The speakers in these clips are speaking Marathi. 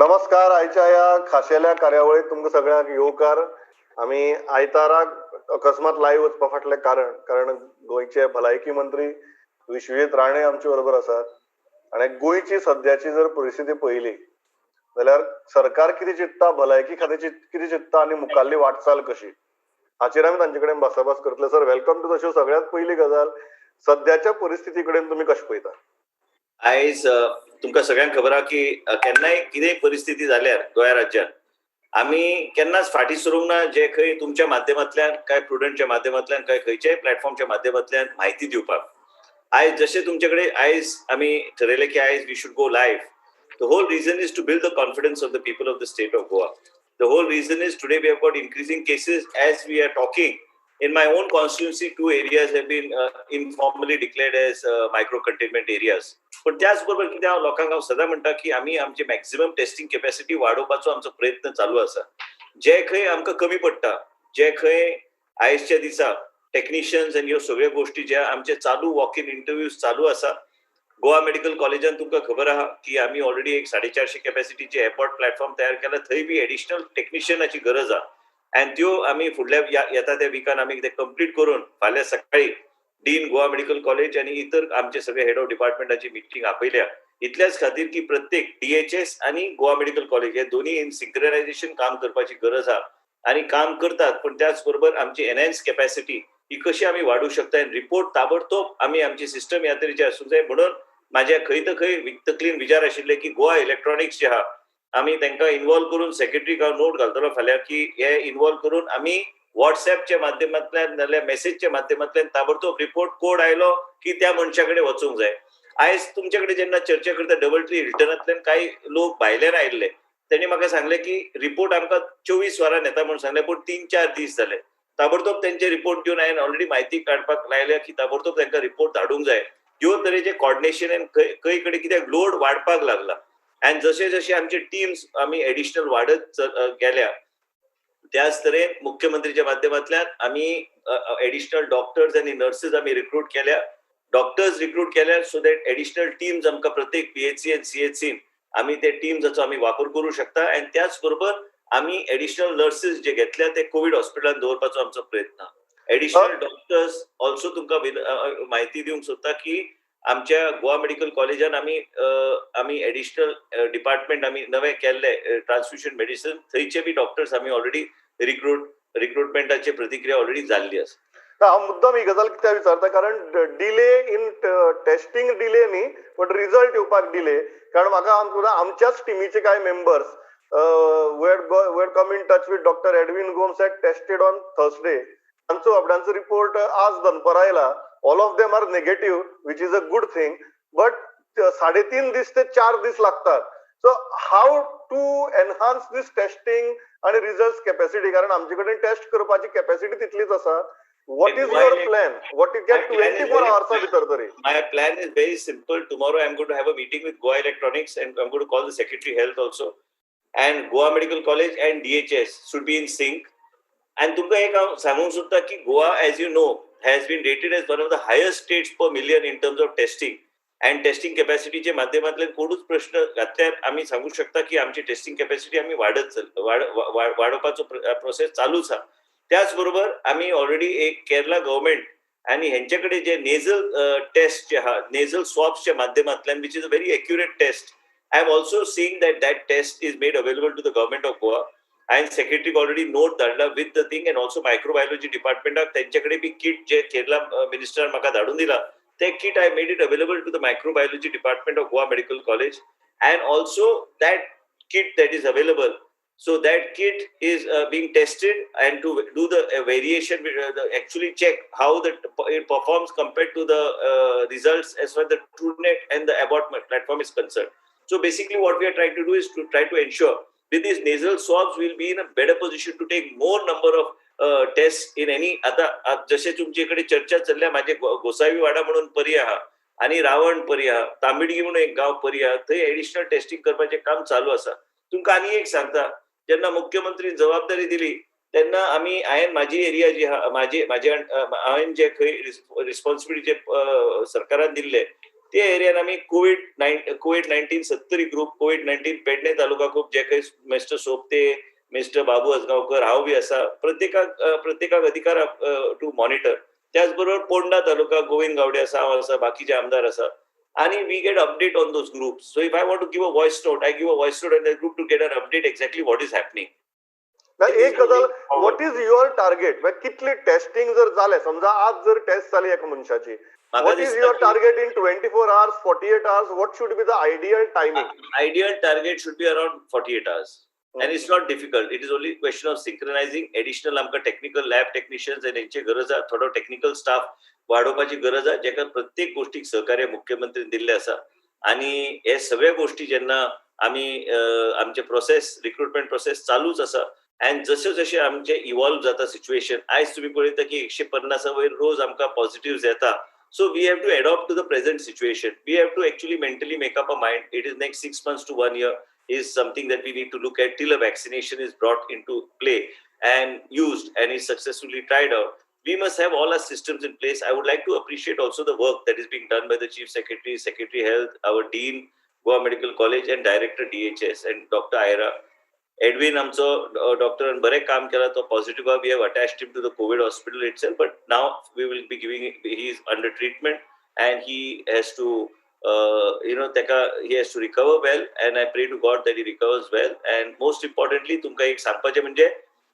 नमस्कार. आयच्या या खाशेल्या कार्यावळीत तुमकां सगळ्यांक येवकार. आमी आयताराक अकस्मात लायव्ह वचपा फाटलें कारण गोंयचे भलायकी मंत्री विश्वजीत राणे आमचे बरोबर आसात. आनी गोंयची सद्याची जर परिस्थिती पळयली जाल्यार सरकार कितें चिंतता, भलायकी खातें कितें चिंतता आनी मुखाल्ली वाटचाल कशी, हाचेर आमी तांचे कडेन भासाभास करतले. Sir, welcome to the show. सगळ्यांत पयली गजाल, सद्याच्या परिस्थिती कडेन तुमी कशें पळयता? आयज तुमकां सगळ्यांक खबर आहा की केन्नाय कितेंय परिस्थिती जाल्यार गोंय राज्यांत आमी केन्नाच फाटीं सरूंक ना. जे खंय तुमच्या माध्यमांतल्यान, काय प्रुडंटच्या माध्यमांतल्यान, काय खंयच्याय प्लॅटफॉर्मच्या माध्यमांतल्यान म्हायती दिवपाक. आयज जशें तुमचे कडेन आयज आमी ठरयलें की आयज we should go live. The whole reason is to build the confidence of the people of the state of Goa. The whole reason is today we have got increasing cases as we are talking. In my own constituency, 2 areas have been informally declared as micro containment areas. पण त्याचबरोबर कितें हांव लोकांक सदां म्हणटा की आमी आमची मॅक्झिमम टेस्टिंग कॅपॅसिटी वाडोवपाचो आमचो प्रयत्न चालू आसा. जे खंय आमकां कमी पडटा, जे खंय आयजच्या दिसा टेक्निशियन्स आनी ह्यो सगळ्यो गोश्टी ज्या आमचे चालू वॉक इन इंटरव्यूज चालू आसा. गोवा मेडिकल कॉलेजान तुमकां खबर आहा की आमी ऑलरेडी एक 450 कॅपॅसिटीचे एअरपोर्ट प्लॅटफॉर्म तयार केला. थंय बी एडिशनल टेक्निशियनाची गरज आहा आनी त्यो आमी फुडल्या येता त्या विकान आमी कितें कंप्लीट करून फाल्यां सकाळी डीन गोवा मेडिकल कॉलेज आणि इतर आमचे सगळे हेड ऑफ डिपार्टमेंटाची मिटींग आपयल्या. इतल्याच खातीर की प्रत्येक DHS आणि गोवा मेडिकल कॉलेज हे दोन्ही इन सिंक्रोनायझेशन काम करपाची गरज आहा आणि काम करतात. पण त्याच बरोबर आमची एनहॅन्स कॅपॅसिटी ही कशी आमी वाडूं शकता आनी रिपोर्ट ताबडतोब आमी आमची सिस्टम ह्या तरेची आसूंक जाय. म्हणून म्हाजे खंय खंय तकलीन विचार आशिल्ले की गोवा इलेक्ट्रॉनिक्स जे आहा आमी तांकां इन्वॉल्व करून सेक्रेटरीक हांव नोट घालतलो फाल्यां की हे इन्वॉल्व करून आमी व्हॉट्सॲपच्या माध्यमांतल्यान नाल्यार मेसेजच्या माध्यमांतल्यान ताबडतोब रिपोर्ट कोड आयलो की त्या मनशा कडेन वचूंक जाय. आयज तुमचे कडेन जेन्ना चर्चा करता डबल ट्री हिल्टनांतल्यान काही लोक भायल्यान आयिल्ले, त्यांनी म्हाका सांगले की रिपोर्ट आमकां 24 वरान येता म्हणून सांगले, पूण 3-4 दीस जाले. ताबडतोब त्यांचे रिपोर्ट घेवन हांवें ऑलरेडी म्हायती काडपाक लायल्या की ताबडतोब तांकां रिपोर्ट धाडूंक जाय. ह्यो तरेचे कॉर्डिनेशन आनी खंय कडेन कित्याक लोड वाडपाक लागला आनी जशे जशे आमचे टीम्स आमी एडिशनल वाडत गेल्या त्याच तरेन मुख्यमंत्रीच्या माध्यमांतल्यान आमी एडिशनल डॉक्टर्स आनी नर्सीस आमी रिक्रूट केल्या. डॉक्टर्स रिक्रूट केल्या सो दॅट एडिशनल टीम्स आमकां प्रत्येक PHC आनी CHCन आमी ते टीम्साचो आमी वापर करूं शकता. आनी त्याच बरोबर आमी एडिशनल नर्सीस जे घेतल्या ते कोविड हॉस्पिटलान दवरपाचो आमचो प्रयत्न. एडिशनल डॉक्टर्स ऑल्सो तुमकां म्हायती दिवंक सोदता की आमच्या गोवा मेडिकल कॉलेजान आमी एडिशनल डिपार्टमेंट आमी नवे केल्ले ट्रान्सफ्युजन मेडिसिन. थंयचे बी डॉक्टर्स आमी ऑलरेडी रिक्रुटमेंटाची प्रतिक्रिया ऑलरेडी जाल्ली आसा. हांव मुद्दम ही गजाल कित्याक विचारता कारण डिले इन टेस्टिंग डिले न्ही, बट रिजल्ट येवपाक डिले. कारण म्हाका आमच्याच टिमीचे कांय members were come in touch with doctor Edwin Gomes at tested on Thursday. तांचो रिपोर्ट आज दनपारा आयला. All of them are negative, which is a good thing. But 3.5 दीस ते 4 दीस लागतात. So how to enhance this testing आणि रिझल्ट कॅपॅसिटी, कारण आमचे कडेन टेस्ट करपाची कॅपॅसिटी तितलीच आसा. What is your plan? What is get 24 hours भितर तरी? My plan is very simple. Tomorrow I'm going to have a meeting with Goa Electronics and I'm going to call the Secretary Health also. And Goa Medical College and DHS should be in sync. And तुमकां एक हांव सांगूंक सोदता की Goa, as you know, has been rated as one of the highest states per million in terms of testing. And testing कॅपॅसिटीच्या माध्यमांतल्यान कोणूच प्रश्न घातल्यार आमी सांगू शकता की आमची टेस्टिंग कॅपॅसिटी आमी वाडोवपाचो प्रोसेस चालूच आहा. त्याचबरोबर आम्ही ऑलरेडी एक केरला गव्हर्नमेंट आणि ह्यांच्याकडे जे नेझल टेस्ट जे आहा, नेझल स्वॉब्सच्या माध्यमांतल्यान which is a very accurate test. I am also seeing that test is made available to the government of Goa. हांवें सेक्रेटरीक ऑलरेडी नोट धाडला with the thing. And also microbiology डिपार्टमेंटाक त्यांच्याकडे बी किट जे केरला मिनिस्टरान म्हाका धाडून दिला, ते kit I made it available to the microbiology department of Goa medical college. And also that kit that is available. So that kit is being tested and to do the variation, actually check how it performs compared to the results as far as the TrueNet and the Abbott platform is concerned. So basically what we are trying to do is to try to ensure with these nasal swabs we will be in a better position to take more number of tests in any other. जसे तुमच्याकडे चर्चा चालल्या माझे गोसावीवाडा म्हणून परी आहा आणि रावण परी आहा, तांबिडगी म्हणून एक गाव परी आहा, थंय एडिशनल टेस्टिंग करपाचें काम चालू आसा. तुमकां आनी एक सांगता, जेन्ना मुख्यमंत्रीन जबाबदारी दिली तेन्ना हांवें म्हाजी एरिया जी आहा, हांवें जे खंय रिस्पॉन्सिबिलिटी जे सरकारान दिल्ले त्या एरियान आमी कोविड-19 70 ग्रुप, कोविड-19 पेडणे तालुका ग्रुप जे काही मिस्टर सोपते, मिस्टर बाबू असगांवकर, हांव बी आसा, प्रत्येकाक अधिकार टू मॉनिटर. त्याचबरोबर पोंडा तालुका गोविंद गावडे आसा, हांव आसा, बाकीचे आमदार आसा. आणि we get update on those groups. So if I want to give a voice note, I give a voice note and the group to get an update exactly what is happening. एक गजाल, व्हॉट इज युअर टार्गेट? कितली टेस्टिंग जर जाले, समजा आज जर टेस्ट जाली एका मनशाची, what is your target in 24 hours, 48 hours? What should be the ideal timing? Ideal target should be around 48 hours. And it's not difficult. It is only question of synchronizing. Additional आमकां टेक्निकल लॅब टेक्निशियन्स आणि यांची गरज आहे, थोडो टेक्निकल स्टाफ वाडोवपाची गरज आहे, जेका प्रत्येक गोष्टीक सहकार्य मुख्यमंत्र्यांनी दिल्ले आसा. आणि हे सगळे गोष्टी जेन्ना आमी आमचे प्रोसेस, रिक्रुटमेंट प्रोसेस चालूच आसा. अँड जसे जसे आमचे इव्हॉल्व जाता सिच्युएशन, आयज तुम्ही पळयता की 150 वयर रोज आमकां पॉझिटिव्ह येता. So we have to adopt to the present situation. We have to actually mentally make up our mind. It is next 6 months to 1 year is something that we need to look at till a vaccination is brought into play and used and is successfully tried out. We must have all our systems in place. I would like to appreciate also the work that is being done by the Chief Secretary, Secretary Health, our Dean, Goa Medical College and Director DHS and Dr. Aira. Edwin आमचो डॉक्टरान बरें काम केला. तो positive, we have attached him to the Covid hospital itself, but now we will be giving, he is under treatment and he has to he has to recover well and I pray to God that he recovers well. And most importantly तुमकां एक सांगपाचें म्हणजे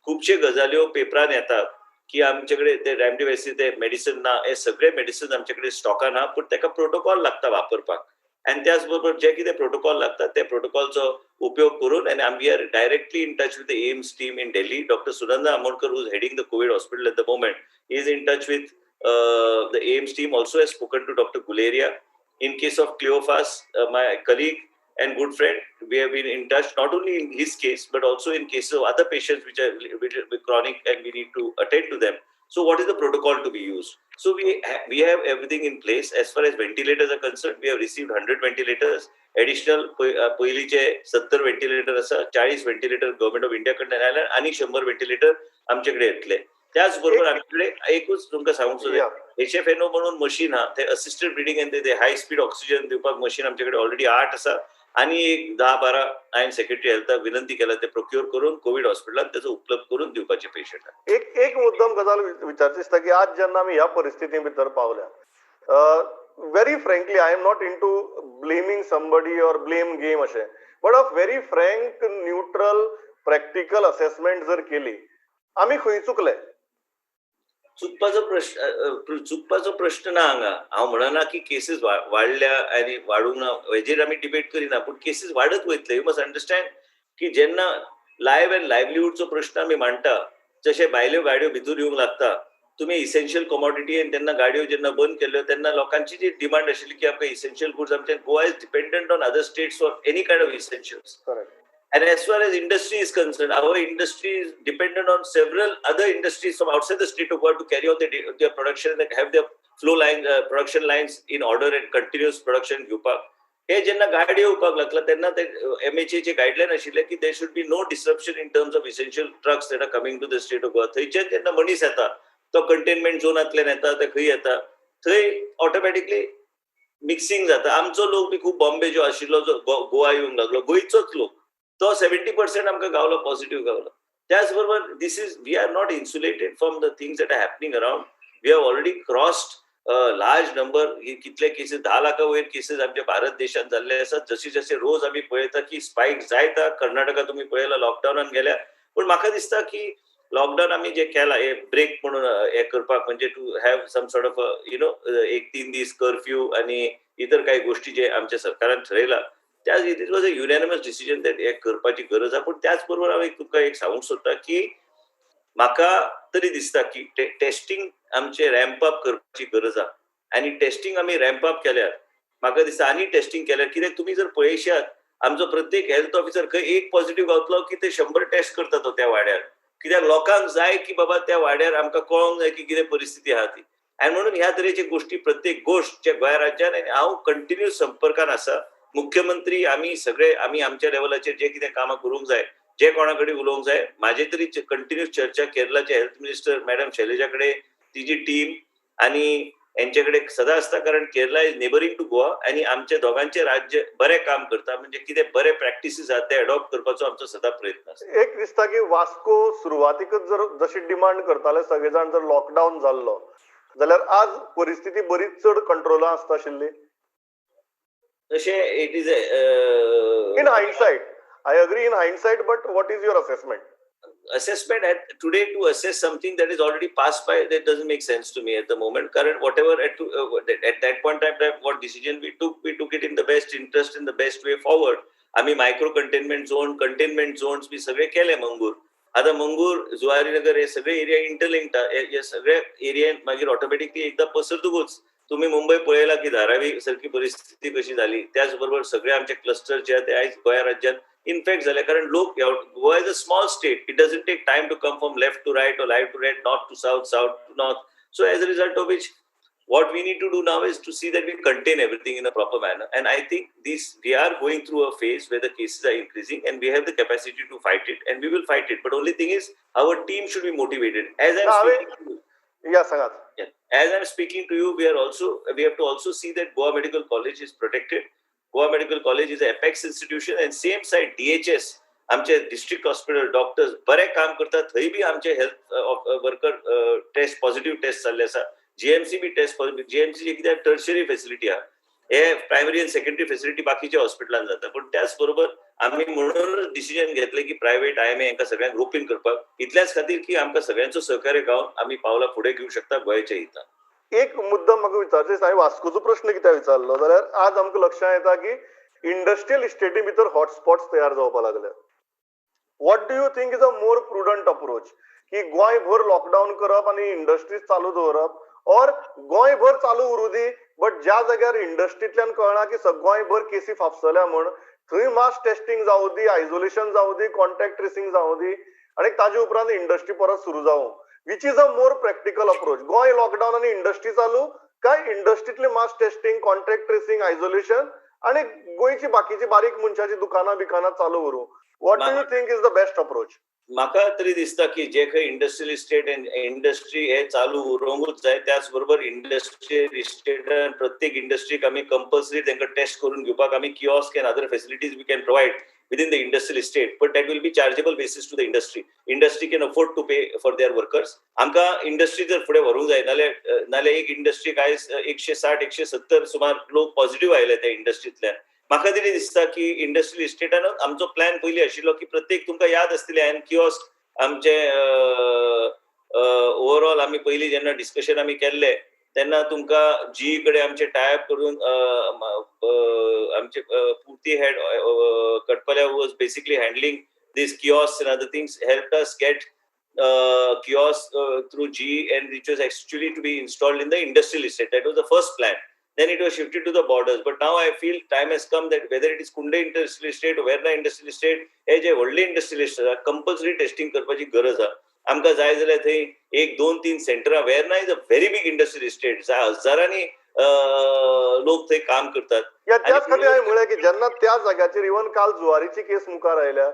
खूबशे गजाल्यो पेपरान येतात की आमच्याकडे ते रेमडेसिवीर ते मेडिसिन ना, हे सगळे मेडिसिन आमच्याकडे स्टॉकान ना, पूण ताका प्रोटोकॉल लागता वापरपाक. आणि त्याचबरोबर जे कितें प्रोटोकॉल लागतात त्या प्रोटोकॉलचो उपयोग करून आणि we are directly in touch with the AIIMS team in Delhi. Doctor Sunanda Amonkar, who is heading the Covid hospital at the moment, is in touch with the AIIMS team. Also has spoken to doctor Guleria. In case of Cleophas, my colleague and good friend, we have been in touch not only in his case but also in cases of other patients which are chronic and we need to attend to them. So what is the protocol to be used? So we have everything in place. As far as ventilators are concerned, we have received 100 ventilators. Additional पहिलीचे 70 ventilator असा, 40 ventilator गव्हर्नमेंट ऑफ इंडिया कडल्यान आयला आणि 100 ventilator आमच्याकडे येतले. त्याचबरोबर आमच्याकडे एकूच तुमकां सांगूंक HFNO म्हणून मशीन हा, ते असिस्टेड ब्रिडिंग आणि ते हाय स्पीड ऑक्सिजन दिवपाक मशीन आमच्याकडे ऑलरेडी 8 आसा आणि एक 10-12 हांवें सेक्रेटरी हेल्थाक विनंती केला ते प्रोक्युअर करून कोविड हॉस्पिटलात त्याचो उपलब्ध करून दिवपाचे पेशंटाक. एक मुद्दम गजाल विचारची दिसता की आज जेन्ना आमी ह्या परिस्थिती भितर पावल्या, very frankly I am not into blaming somebody or blame game अशें, but a very frank neutral practical assessment जर केली, आमी खंय चुकले? चुकपाचो प्रश्न ना हांगा. हांव म्हणना की केसीस वाडल्या आनी वाडूंक ना, हेजेर आमी डिबेट करिना, पूण केसीस वाडत वयतले. यू मस्ट अंडरस्टँड की जेन्ना लायव्ह अँड लायव्हलीहूडचो प्रश्न आमी मांडटा, जशे भायल्यो गाडयो भितर येवंक लागता, तुम्ही इसेन्शियल कमोडिटी आणि तेन्ना गाडयो जेन्ना बंद केल्यो तेन्ना लोकांची जी डिमांड आशिल्ली की आमकां इसेन्शियल गुड्स, आमचे Goa is dependent on other states for any kind of essentials. And as far as industry is concerned, our industry is dependent on several other industries from outside the state of Goa to carry out their production and have their flow lines, production lines in order and continuous production घेवपाक. हे जेन्ना गाडी येवपाक लागला तेन्ना ते MHA चे गायडलायन आशिल्ले की there should be no disruption in terms of essential trucks that are coming to the state of Goa. थंयचे जेन्ना मनीस येता तो कंटेनमेंट झोनांतल्यान येता, ते खंय येता, थंय ऑटोमॅटिकली मिक्सिंग जाता. आमचो लोक बी खूब बॉम्बे जो आशिल्लो जो गोवा येवंक लागलो, गोंयचोच लोक, तो 70% आमकां गावलो, पॉझिटिव्ह गावलो. त्याचबरोबर we are not insulated from the things that are happening around. We have already crossed large number. कितले केसीस, 10 लाखा वयर केसीस आमच्या भारत देशात जाल्ले आसात. जशी जसे रोज आमी पळयता की स्पायक जायता. कर्नाटका तुम्ही पळयला लॉकडावनान गेल्या, पण म्हाका दिसता की लॉकडाऊन आम्ही जे केला हे ब्रेक म्हणून हे करपाक, म्हणजे to have some sort of एक 3 दीस कर्फ्यू आणि इतर काही गोष्टी जे आमच्या सरकारान ठरयला, त्याच it was a unanimous decision that हे करपाची गरज आहे. पण त्याचबरोबर हांव तुमकां एक सांगूंक सोदता की म्हाका तरी दिसता की टेस्टिंग आमचे रॅम्प अप करपाची गरज आहे. आणि टेस्टिंग आमी रॅम्प अप केल्यार म्हाका दिसता आनी टेस्टिंग केल्यार, कित्याक तुमी जर पळयशात आमचो प्रत्येक हेल्थ ऑफिसर खंय एक पॉझिटिव्ह गावतलो की ते 100 टेस्ट करता तो त्या वाड्यार. कित्याक लोकांक जाय की बाबा त्या वाड्यार आमकां कळोंक जाय की कितें परिस्थिती आहा ती. आनी म्हणून ह्या तरेची गोष्टी, प्रत्येक गोष्ट जे गोंय राज्यान, आनी हांव कंटिन्युअस संपर्कान आसा. मुख्यमंत्री आम्ही सगळे, आम्ही आमच्या लेवलाचेर जे कितें कामां करूंक जाय, जे कोणाकडे उलोवंक जाय, माझे तरी कंटिन्युअस चर्चा केरळाचे हेल्थ मिनिस्टर मॅडम शैलजा कडेन, तिची टीम आणि यांच्याकडे सदा असता, कारण Kerala is neighbouring to Goa आणि आमचे दोघांचे राज्य बरे काम करता, म्हणजे कितें बरे प्रॅक्टिसीस आहात ते अडॉप्ट करपाचो आमचो सदां प्रयत्न आसता. एक दिसता की वास्को सुरवातीकच जर जशी डिमांड करताले सगळे जाण, जर लॉकडाऊन जाल्लो जाल्यार आज परिस्थिती बरीच चड कंट्रोलां आसता आशिल्ली. तशें it is in hindsight, I agree in hindsight, but what is your assessment? assessment at today to assess something that is already passed by, that doesn't make sense to me at the moment. Current whatever at that point in time what decision we took it in the best interest, in the best way forward. आम्ही micro containment zone, containment zones बी सगळे केले मंगूर. आता मंगूर, जुवारीनगर हे सगळे एरिया इंटरलिंक्ड, या सगळ्या एरियान मागीर ऑटोमॅटिकली एकदा पसरतकूच तुम्ही मुंबई पळयला की धारावी सारखी परिस्थिती कशी झाली. त्याचबरोबर सगळे आमचे क्लस्टर जे ते आयज गोंया राज्यात इनफॅक्ट झाले, कारण लोक, Goa is a small state, it doesn't take time to come from left to right or right to right, north to south, south to north. So as a result of which, what we need to do now is to see that we contain everything in a proper manner. And I think we are going through a phase where the cases are increasing and we have the capacity to fight it, and we will fight it. But only thing is, our team should be motivated. As I'm speaking to you, या सांगात. yeah, as I'm speaking to you, we have to also see that Goa Medical College is protected. Goa Medical College is an apex institution, and same side DHS, आमचे डिस्ट्रिक्ट हॉस्पिटल डॉक्टर्स बरे काम करतात. थंय बी आमचे health worker test positive test चालले आसा. जीएमसी बी टेस्ट पॉझिटिव्ह. जीएमसी कित्याक टर्शरी फेसिलिटी आहा, हे प्रायमरी आनी सेकंडरी फेसिलिटी बाकीच्या हॉस्पिटलांत जाता. पण त्याच बरोबर आम्ही म्हणूनच डिसिजन घेतले की प्रायव्हेट IMA हांकां सगळ्यांक ग्रुपीन करपाक, इतल्याच खातीर की आमकां सगळ्यांचो सहकार्य गावन आम्ही पावलां फुडें घेवंक शकता गोंयच्या हितान. एक मुद्दा म्हाका विचारचो, हांवें वास्कोचो प्रश्न कित्याक विचारलो जाल्यार आज आमकां लक्षांत येता की इंडस्ट्रियल इस्टेटी भितर हॉटस्पॉट्स तयार जावपाक लागले. What do you think is a more prudent approach, की गोंयभर लॉकडाऊन करप आनी इंडस्ट्रीज चालू दवरप, और गोंयभर चालू उरूं दी, बट ज्या जाग्यार इंडस्ट्रींतल्यान कळना की गोंयभर केसी फापसल्या म्हण थंय मास टेस्टिंग जावं दी, आयसोलेशन जावं दी, कॉन्टॅक्ट ट्रेसिंग जावं दी, आनी ताजे उपरांत इंडस्ट्री परत सुरू जावं. Which is a more practical approach, Goem lockdown आनी इंडस्ट्री चालू, काय इंडस्ट्रीतले mass testing, contact tracing, isolation आणि गोंयची बाकीची बारीक मनशाची दुकानां बिकानां चालू उरूं? What do you think is the best approach? म्हाका तरी दिसता की जे खंय इंडस्ट्रियल इस्टेट एंड इंडस्ट्री हे चालू उरोवंकूच जाय. त्याच बरोबर इंडस्ट्रियल इस्टेटान प्रत्येक इंडस्ट्रीक आमी कंपल्सरी तांकां टेस्ट करून घेवपाक आमी kiosk and other facilities we can provide within the industrial estate, but that will be chargeable basis to the industry can afford to pay for their workers. आमका इंडस्ट्री जर फुडें व्हरूंक जाय नाल्यार एक इंडस्ट्रीक आयज 160-170 सुमार लोक पॉझिटिव्ह आयले त्या इंडस्ट्रींतल्यान. म्हाका तरी दिसता की इंडस्ट्रियल इस्टेटान आमचो प्लॅन पयलीं आशिल्लो की प्रत्येक, तुमकां याद आसतलें हांवें किऑस्क आमचे ओवरऑल आमी पयलीं जेन्ना डिस्कशन आमी केल्ले तेन्ना तुमकां जी कडेन आमचे टायअप करून आमचे पुर्ती हेड कटपल्या was basically handling this kiosk and other things, helped us get kiosk through G, and which was actually to be installed in the industrial estate. That was the first plan. Then it was shifted to the borders. But now I feel time has come that whether it is Kunde industrial estate or Verna industrial estate, हे जे व्हडले इंडस्ट्रियल इस्टेट कंपल्सरी टेस्टिंग करपाची गरज आहा. आमकां जाय जाल्यार थंय 1-2-3 सेंटरां. Verna is a very big industrial estate, हजारांनी लोक थंय काम करतात. त्याच खातीर हांवें म्हळें की जेन्ना त्या जाग्याचेर इवन काल जुवारीची केस मुखार आयल्या,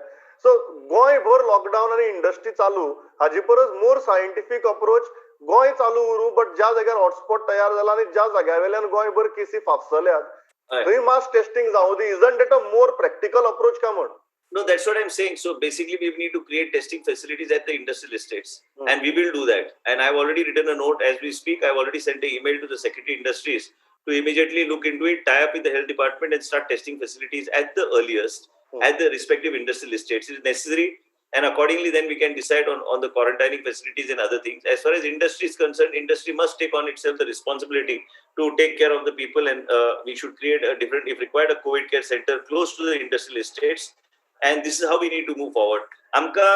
सो गोंयभर लॉकडाऊन आणि इंडस्ट्री चालू, हाजी परस मोर सायंटिफिक अप्रोच, गोंय चालू उरूं, बट ज्या जाग्यार हॉटस्पॉट तयार जाला आणि ज्या जाग्या वयल्यान गोंयभर केसी फापसल्यात थंय मास टेस्टिंग जावं दी. Isn't it a more practical approach काय म्हण? No, that's what I'm saying. So basically, we need to create testing facilities at the industrial estates, and we will do that. And I've already written a note as we speak. I've already sent an email to the Secretary Industries to immediately look into it, tie up with the health department, and start testing facilities at the earliest at the respective industrial estates. It is necessary, and accordingly, then we can decide on the quarantining facilities and other things. As far as industry is concerned, industry must take on itself the responsibility to take care of the people, and we should create a different, if required, a COVID care center close to the industrial estates. And this is how we need to move forward. आमका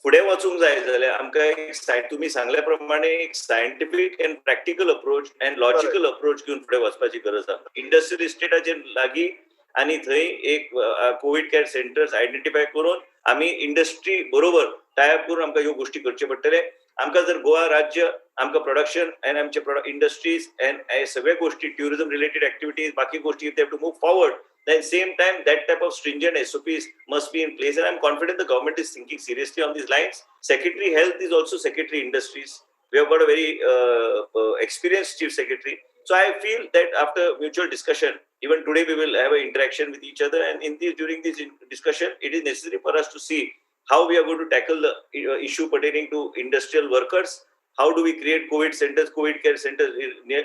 फुडें वचूंक जाय जाल्यार आमकां तुमी सांगल्या प्रमाणे एक scientific end practical approach end logical approach घेवन फुडें वचपाची गरज आहा. इंडस्ट्रियल इस्टेटाचेर लागीं आनी थंय एक कोविड केअर सेंटर्स आयडेंटिफाय करून आमी इंडस्ट्री बरोबर टायअप करून आमकां ह्यो गोष्टी करचे पडटले. आमकां जर गोवा राज्य आमकां प्रोडक्शन एंड आमचे इंडस्ट्रीज एंड सगळे गोष्टी ट्युरिझम रिलेटेड एक्टिविटीज बाकी गोष्टी if they have to move forward, then same time that type of stringent SOPs must be in place, and I'm confident the government is thinking seriously on these lines. Secretary Health is also Secretary Industries. We have got a very experienced chief secretary. So I feel that after mutual discussion, even today we will have an interaction with each other, and during this discussion, it is necessary for us to see how we are going to tackle the issue pertaining to industrial workers. How do we create COVID centers, COVID care centers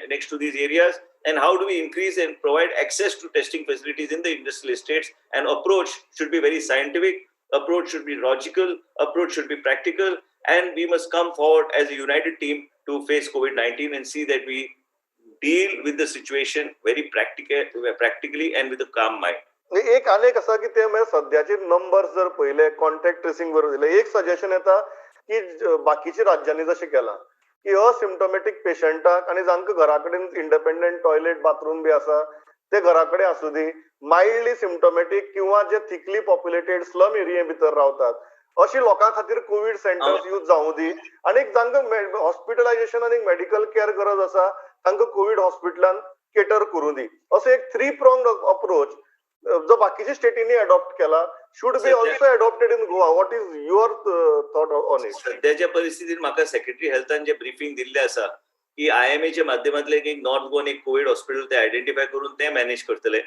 next to these areas? And how do we increase and provide access to testing facilities in the industrial estates? And approach should be very scientific, approach should be logical, approach should be practical, and we must come forward as a united team to face COVID-19 and see that we deal with the situation very practically and with a calm mind. एक अनेक असा की ते म्हणजे सध्याचे नंबर जर पहिले कॉन्टॅक्ट ट्रेसिंग बरोबर दिले, एक सजेशन येता की बाकीच्या राज्यांनी जशें केलां की असिम्टोमॅटिक पेशंटाक आणि जांकां घरा कडेन इंडिपेंडंट टॉयलेट बाथरूम बी आसा ते घरा कडेन आसूं दी, मायल्डली सिम्टोमॅटिक किंवा जे थिकली पॉप्युलेटेड स्लम एरिये भितर रावतात अशी लोकां खातीर कोविड सेंटर्स यूज जावं दी, आणि जांकां हॉस्पिटलायझेशन आणि मेडिकल केअर गरज आसा तांकां कोविड हॉस्पिटलान केटर करूं दी. असो एक 3 pronged अप्रोच जो बाकीच्या स्टेटींनी अडॉप्ट केला should be also adopted in Goa. What is your thought on it? सध्याच्या परिस्थितीत म्हाका सेक्रेटरी हेल्थान जे ब्रिफिंग दिल्ले आसा की IMA माध्यमांतल्यान एक नॉर्थ गोवन एक कोविड हॉस्पिटल ते आयडेंटिफाय करून ते मॅनेज करतले.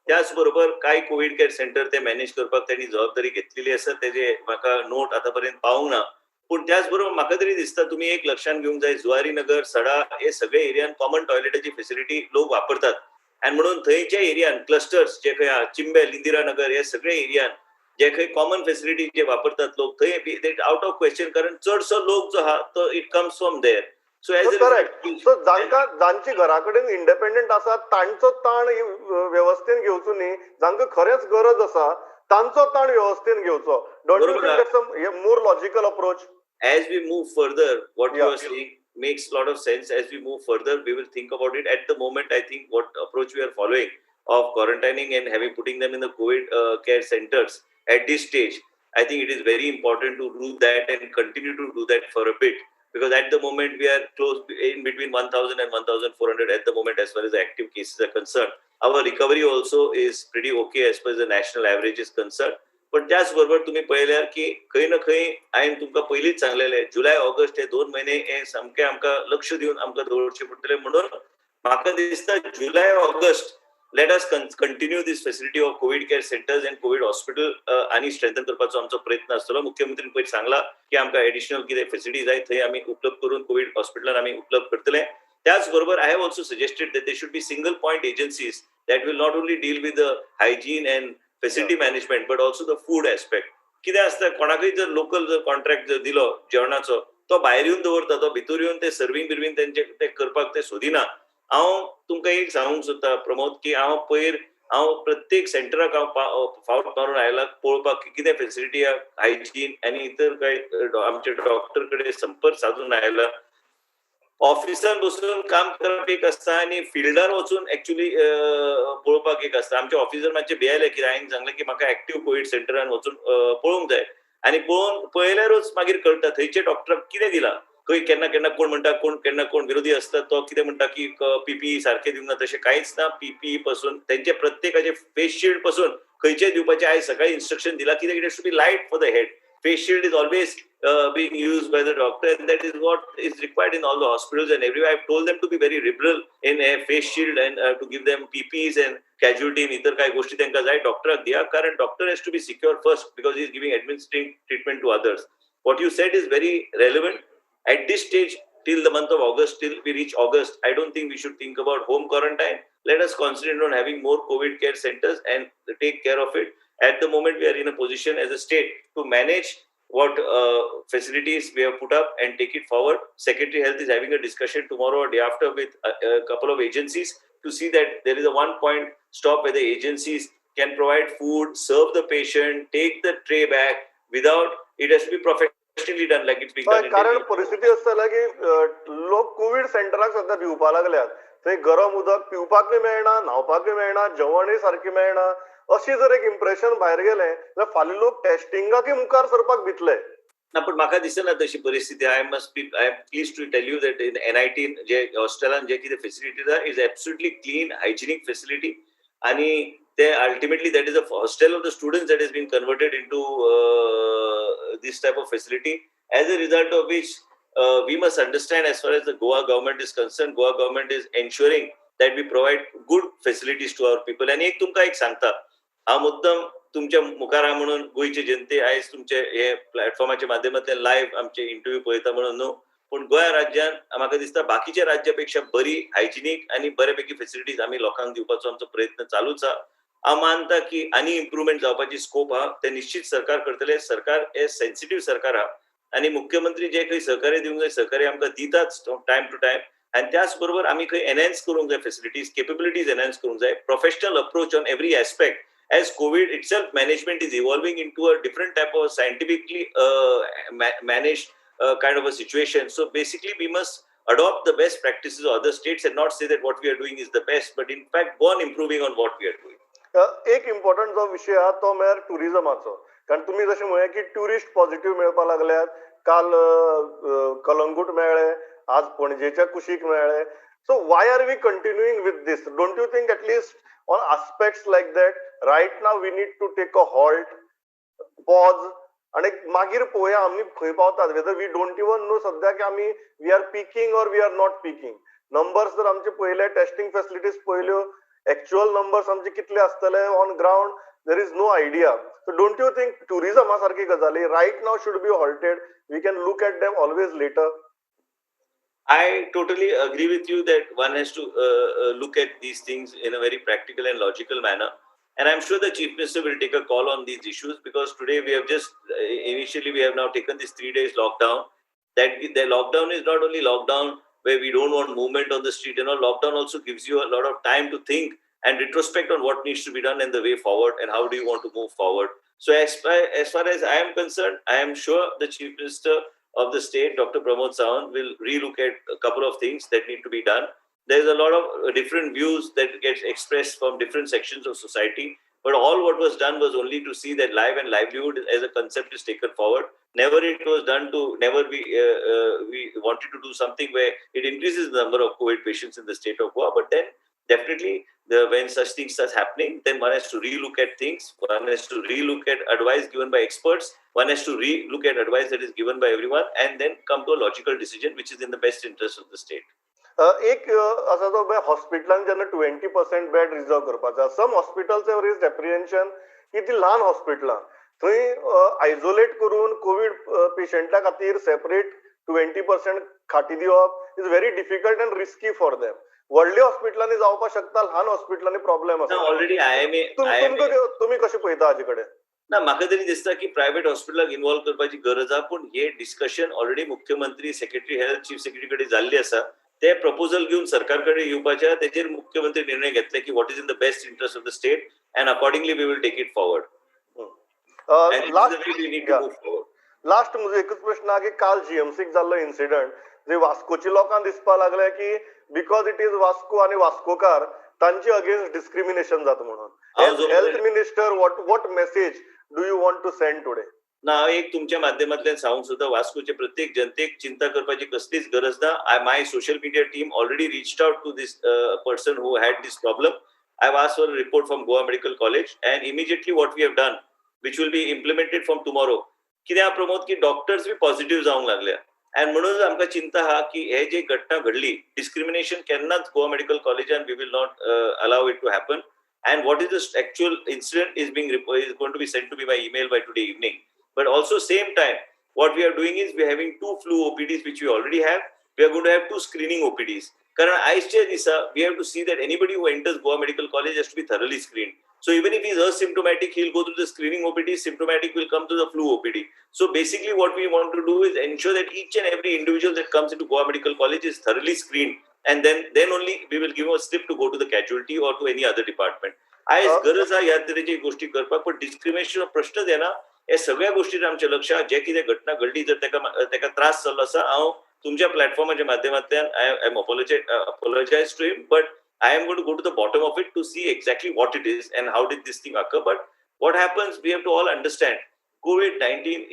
त्याच बरोबर काही कोविड केअर सेंटर ते मॅनेज करपाक त्यांनी जबाबदारी घेतलेली आसा. तेजे म्हाका नोट आतापर्यंत पावूंक ना, पूण त्याच बरोबर म्हाका तरी दिसता तुम्ही एक लक्षात घेवंक जाय, जुवारी नगर, सडा हे सगळे एरियान कॉमन टॉयलेटाची फेसिलिटी लोक वापरतात. आणि म्हणून थंयच्या एरियान क्लस्टर्स जे खंय चिंबेल, इंदिरानगर हे सगळे एरियान जे खंय कॉमन फेसिलिटी जे वापरतात लोक थंय आउट ऑफ क्वेश्चन, कारण चडसो लोक जो आहा तो it comes from there. So as correct. So जांची घरा कडेन इंडिपेंडंट आसा तांचो ताण व्यवस्थेन घेवचो न्ही, जांकां खरेंच गरज आसा तांचो ताण व्यवस्थेन घेवचो. Don't you think that's a more logical approach? As we move further, what you are saying makes a lot of sense. As we move further, we will think about it. At the moment, I think what approach we are following of quarantining and putting them in the COVID care centers at this stage, I think it is very important to do that and continue to do that for a bit, because at the moment we are close in between 1,000 and 1,400 at the moment as far as the active cases are concerned. Our recovery also is pretty okay as far as the national average is concerned. पण त्याचबरोबर तुम्ही पळयल्यार की खंय ना खंय हांवें तुमकां पयलींच सांगलेलें, जुलय ऑगस्ट हे 2 म्हयने हे सामके आमकां लक्ष दिवन आमकां दवरचे पडटले. म्हणून म्हाका दिसता जुलय August let us continue this facility of Covid care centres and Covid hospital आनी स्ट्रेंथन करपाचो आमचो प्रयत्न आसतलो. मुख्यमंत्रीन पयर सांगला की आमकां एडिशनल कितें फेसिलिटी जाय थंय आमी उपलब्ध करून कोविड हॉस्पिटलान आमी उपलब्ध करतले. त्याच बरोबर I have also suggested that they should be single point agencies that will not only deal with the hygiene end facility management but also the food aspect. कितें आसता, कोणाकय जर लोकल जर कॉन्ट्रॅक्ट जर दिलो जेवणाचो, तो भायर येवन दवरता, तो भितर येवन ते सर्विंग बिर्विंग तेंचे ते करपाक ते सोदिना. हांव तुमकां एक सांगूंक सोदता प्रमोद की हांव प्रत्येक सेंटराक हांव फावट मारून आयला पळोवपाक की कितें फेसिलिटी आहा, हायजीन आनी इतर काय आमचे डॉक्टर कडेन संपर्क साधून आयला. ऑफिसान बसून काम करप एक आसता आणि फिल्डार वचून ऍक्च्युली पळोवपाक एक आसता. आमचे ऑफिसर मातशे भियेले की हांवें सांगलें की म्हाका ऍक्टिव्ह कोविड सेंटरान वचून पळोवंक जाय, आणि पळयल्यारूच मागीर कळटा थंयचे डॉक्टराक कितें दिलां. खंय केन्ना केन्ना कोण म्हणटा, केन्ना कोण विरोधी असता तो कितें म्हणटा की पीपीई सारखे दिवंक ना. तशें कांयच ना. पीपीई पासून तेंचे प्रत्येकाचे फेस शिल्ड पासून खंयचे दिवपाचे आयज सकाळी इन्स्ट्रक्शन दिला कित्याक it should be light for the head. Face shield is always being used by the doctor, and that is what is required in all the hospitals and everywhere. I've told them to be very liberal in a face shield and to give them PPEs and casualty in इतर काही गोष्टी त्यांना जाय डॉक्टराक दिया, कारण doctor has to be secure first because he is giving administering treatment to others. What you said is very relevant. At this stage, till the month of August, till we reach August, I don't think we should think about home quarantine. Let us concentrate on having more COVID care centers and take care of it. At the moment, we are in a position as a state to manage what facilities we have put up and take it forward. Secretary Health is having a discussion tomorrow or day after with a couple of agencies to see that there is a one-point stop where the agencies can provide food, serve the patient, take the tray back without it has to be professionally done like it's being done in कारण Delhi. परिस्थिती असता की लोक कोविड सेंटराक सध्या भिवपा लागल्यात. थंय गरम उदक पिवपाकूय मेळना, न्हावपाकूय मेळना, जेवणूय सारकें मेळना. अशी जर एक इम्प्रेशन भायर गेलें जाल्यार फाल्यां लोक टेस्टिंगाकूय मुखार सरपाक भितले. ना पण म्हाका दिसना तशी परिस्थिती. I am please to tell you that in NIT जे हॉस्टेलान जे कितें फेसिलिटीज आहा is absolutely clean hygienic facility, आणि ते ultimately that is a hostel of the students that is been converted into this type of facility, as a result of which we must understand as far as the Goa government is concerned, Goa government is ensuring that we provide good facilities to our people. आणि एक तुमका एक सांगता, हा मुद्दम तुमच्या मुखार हा म्हणून गोयचे जनते आयज तुमचे हे प्लॅटफॉर्माच्या माध्यमांतल्यान लायव्ह आमचे इंटरव्यू पळयता म्हणून न्हू, पण गोंय राज्यान म्हाका दिसता बाकीच्या राज्यापेक्षा बरी हायजिनीक आणि बऱ्यापैकी फेसिलिटीज आम्ही लोकांक दिवपाचो आमचो प्रयत्न चालूच आहा. हांव मानता की आनी इम्प्रुवमेंट जावपाची स्कोप आहा, ते निश्चित सरकार करतले. सरकार हे सेन्सिटिव्ह सरकार आहा आणि मुख्यमंत्री जे काही सहकार्य दिवंक जाय सहकार्य आमकां दिताच टायम टू टायम. आणि त्याचबरोबर आम्ही खंय एनहान्स करूंक जाय फॅसिलिटीज, केपेबिलिटीज एनहान्स करूंक जाय, professional approach on every aspect. As COVID itself management is evolving into a different type of scientifically managed kind of a situation. So basically we must adopt the best practices of other states and not say that what we are doing is the best, but in fact go on improving on what we are doing. एक इम्पॉर्टंट जो विषय हा तो म्हळ्यार टुरिझमाचो. कारण तुम्ही जशें म्हळें की ट्युरिस्ट पॉझिटिव्ह मेळपाक लागल्यात. काल कलंगूट मेळ्ळे, आज पणजेच्या कुशीक मेळ्ळे. So why are we continuing with this? Don't you think at least on aspects like that right now we need to take a halt, pause आणि मागीर पळोवया आमी खंय पावतात. whether we don't even know सध्या की आमी we are peaking or we are not peaking. Numbers जर आमचे पळयले, टेस्टिंग फॅसिलिटीज पळयल्यो, एक्चुअल नंबर्स आमचे कितले आसतले on ground, there is no idea. So don't you think टुरिझमा सारकी गजाली right now should be halted? We can look at them always later. I totally agree with you that one has to look at these things in a very practical and logical manner. And I'm sure the Chief Minister will take a call on these issues, because today we have just, initially we have now taken this 3 days lockdown. That the lockdown is not only lockdown where we don't want movement on the street, lockdown also gives you a lot of time to think and retrospect on what needs to be done and the way forward and how do you want to move forward. So as far as I am concerned, I am sure the Chief Minister of the state, Dr. Pramod Sawant, will relook at a couple of things that need to be done. There's a lot of different views that gets expressed from different sections of society, but all what was done was only to see that life and livelihood as a concept is taken forward. Never it was done to, never we wanted to do something where it increases the number of COVID patients in the state of Goa. But then definitely when such things start happening, then one has to relook at things. One has to relook at advice given by experts. One has to relook at advice that is given by everyone and then come to a logical decision which is in the best interest of the state. एक असा जो हॉस्पिटलान जेन्ना 20% बेड रिजर्व करपाचा, some hospitals have raised apprehension की ती ल्हान हॉस्पिटलां थंय आयसोलेट करून कोविड पेशंटा खातीर सेपरेट 20% खाटी दिवप is very difficult and risky for them. व्हडल्या हॉस्पिटलांनी जावपाक शकता, ल्हान हॉस्पिटलांनी प्रॉब्लेम आसा. ऑलरेडी तुम्ही कशें पळयता हाजे कडेन? ना, म्हाका तरी दिसता की प्रायव्हेट हॉस्पिटलाक इन्वॉल्व करपाची गरज आहा, पण हे डिस्कशन ऑलरेडी मुख्यमंत्री, सेक्रेटरी हेल्थ, चीफ सेक्रेटरी कडेन जाल्ली आसा. ते प्रपोजल घेऊन सरकार कडेन येवपाचे, तेजेर मुख्यमंत्री निर्णय घेतले की what is in the best interest of the state and accordingly we will take it forward. Last म्हजो एकच प्रश्न आहा की काल जीएमसीक जाल्लो इन्सिडंट जे वास्कोची लोकांक दिसपाक लागले की बिकॉज इट इज वास्को आणि वास्कोकार तांचे अगेन्स्ट डिस्क्रिमिनेशन जाता म्हणून. Health minister, what message do you want to send today? ना, हांव एक तुमच्या माध्यमांतल्यान सांगूंक सोदता, वास्कोचे प्रत्येक जनतेक चिंता करपाची कसलीच गरज ना. My social media team already reached out to this person who had this problem. I have asked for a report from Goa medical college and immediately what we have done, which will be implemented from tomorrow. कित्याक प्रमोद की डॉक्टर्स बी पॉझिटिव्ह जावंक लागल्या आणि म्हणून आमकां चिंता आहा की हे जे घटना घडली, डिस्क्रिमिनेशन केन्नाच गोवा मेडिकल कॉलेजान we will not allow it to happen. And what is the actual incident is going to be sent to me by email by today evening. But also same time, what we are doing is we are having 2 flu OPDs which we already have. We are going to have 2 screening OPDs. Karan आयच्या दिसा we have to see that anybody who enters Goa Medical College has to be thoroughly screened. So even if he is asymptomatic, he will go through the screening OPD. Symptomatic will come to the flu OPD. So basically what we want to do is ensure that each and every individual that comes into Goa Medical College is thoroughly screened. And then only we will give him a slip to go to the casualty or to any other department. आयज गरज आहा ह्या तरेची गोष्टी करपाक, पण डिस्क्रिमिनेशन प्रश्नच येना. हे सगळ्या गोष्टी आमच्या लक्षात जे कितें घटना घडली, जर तेका त्रास जाल्लो आसा, हांव तुमच्या प्लॅटफॉर्माच्या माध्यमांतल्यान I am apologize to him, but I am going to go to the bottom of it to see exactly what it is and how did this thing occur. But what happens, we have to all understand, COVID-19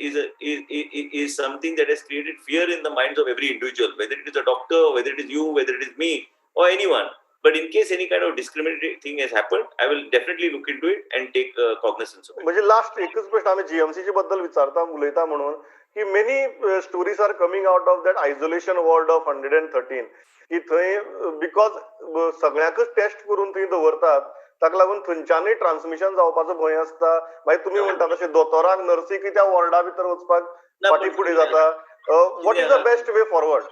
is something that has created fear in the minds of every individual, whether it is a doctor, whether it is you, whether it is me or anyone. But in case any kind of discriminatory thing has happened, I will definitely look into it and take cognizance of it. म्हणजे लास्ट एकच प्रश्न आम्ही जीएमसी बद्दल विचारता उलयता म्हणून की many stories are coming out of that isolation ward of 113 की थंय बिकॉज सगळ्यांकच टेस्ट करून थंय दवरतात ताका लागून थंयच्यानय ट्रान्समिशन जावपाचो भंय आसता. मागीर तुमी म्हणटा तशें दोतोराक नर्सीक त्या वॉर्डा भितर वचपाक फाटीं फुडें जाता. What is the best way forward?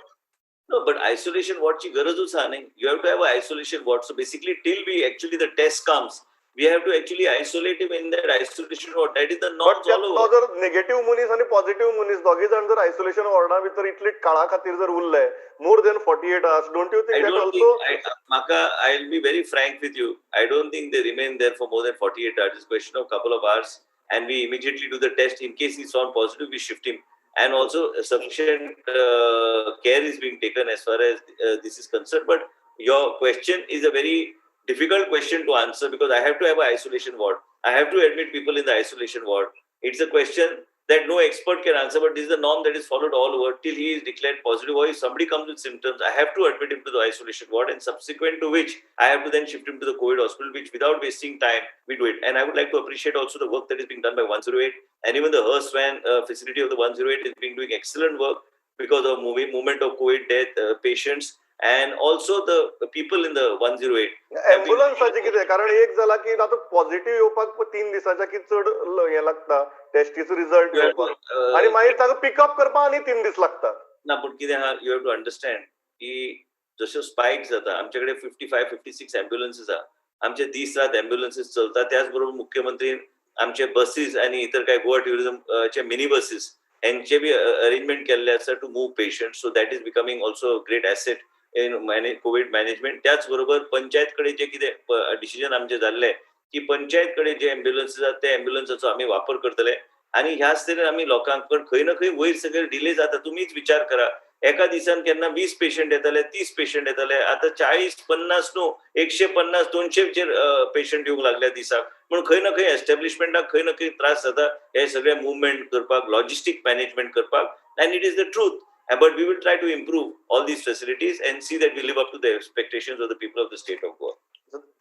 No, but isolation ward ची गरजच हा नाही. You have to have an isolation ward. So basically, till we actually the test comes, we have to actually isolate him in that isolation ward. That is the but norms all तो over. जर नेगेटिव्ह मनीस आणि पॉझिटिव्ह मनीस दोघे जण जर आयसोलेशन वॉर्डा भितर इतले काळा खातीर जर उरले more than 48 hours, don't you I think that don't also? think, I'll be very frank with you. I don't think they remain there for more than 48 hours. It's a question of couple of hours. And we immediately do the test. In case he's found positive, we shift him. And also sufficient care is being taken as far as this is concerned. But your question is a very difficult question to answer because I have to have an isolation ward. I have to admit people in the isolation ward. It's a question that no expert can answer, but this is the norm that is followed all over till he is declared positive, or if somebody comes with symptoms, I have to admit him to the isolation ward, and subsequent to which I have to then shift him to the COVID hospital, which without wasting time we do it. And I would like to appreciate also the work that is being done by 108, and even the HERSWAN facility of the 108 is being doing excellent work because of movement of COVID death patients, and also the people in the 108. ॲम्ब्युलन्साचे कितें? कारण एक जाला की आतां पॉझिटिव्ह येवपाक 3 दिसाच्या की चड हें लागता टेस्टीचो रिजल्ट येवपाक, आणि मागीर ताका पिकअप करपाक आनी 3 दीस लागतात. ना पण कितें आहा, यू हॅव टू अंडरस्टँड की जश्यो स्पायक जाता आमचे कडेन 55-56 एम्ब्युलन्सीस आहा. आमचे दीस रात एम्ब्युलन्सीस चलता. त्याचबरोबर मुख्यमंत्री आमचे बसीस आणि इतर काय गोवा टुरिझमचे मिनी बसीस यांचे बी अरेंजमेंट केल्ले आसा to move patient. So that is becoming also great asset in Covid management. त्याचबरोबर पंचायत कडेन जे कितें डिसिजन आमचे जाल्ले की पंचायत कडेन जे एम्ब्युलन्सीस आहात त्या एम्ब्युलन्साचो आमी वापर करतले, आणि ह्याच तरेन आमी लोकांक, पण खंय ना खंय वयर सगळे डिले जाता. तुम्हीच विचार करा, एका दिसान केन्ना 20 पेशंट येताले, 30 पेशंट येताले, आता 40-50 न्हू 150-200 पेशंट येवंक लागल्या दिसाक. म्हणून खंय ना खंय एस्टॅब्लिशमेंटाक खंय ना खंय त्रास जाता हे सगळे मुवमेंट करपाक, लॉजिस्टीक मॅनेजमेंट करपाक. And it is the truth. But we will try to improve all these facilities and see that we live up to the expectations of the people of the state of Goa.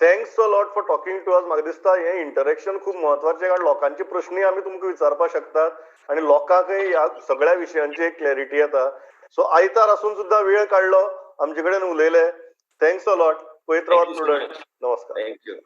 Thanks a lot for talking to us. म्हाका दिसता हें इंटरॅक्शन खूब महत्वाचें, कारण लोकांची प्रश्नय आमी तुमकां विचारपाक शकतात आनी लोकांकय ह्या सगळ्या विशयांची एक क्लॅरिटी येता. सो आयतार आसून सुद्दां वेळ काडलो, आमचे कडेन उलयले. Thanks a lot. पळयत रावात Thank you so prudent. much. नमस्कार. Thank you.